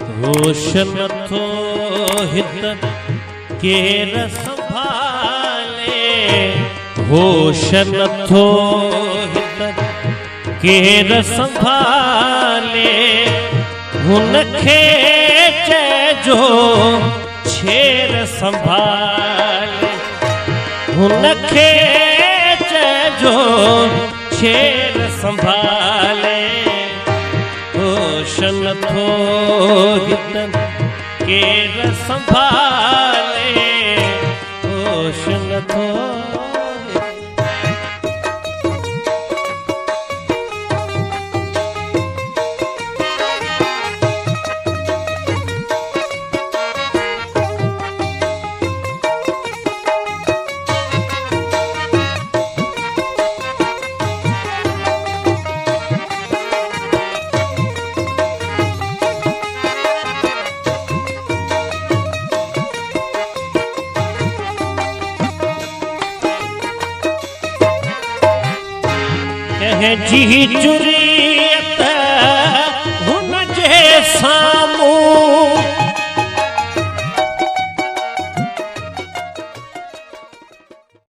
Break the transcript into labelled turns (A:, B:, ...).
A: होश नथो हित केर संभाले, होश नथो हित केर संभाले, हुनखे चइजो छेर संभाले, हुनखे चइजो छेर संभाले। होश नथो हित केर संभाले, होश नथो जी चुरियत हुन जे सामूं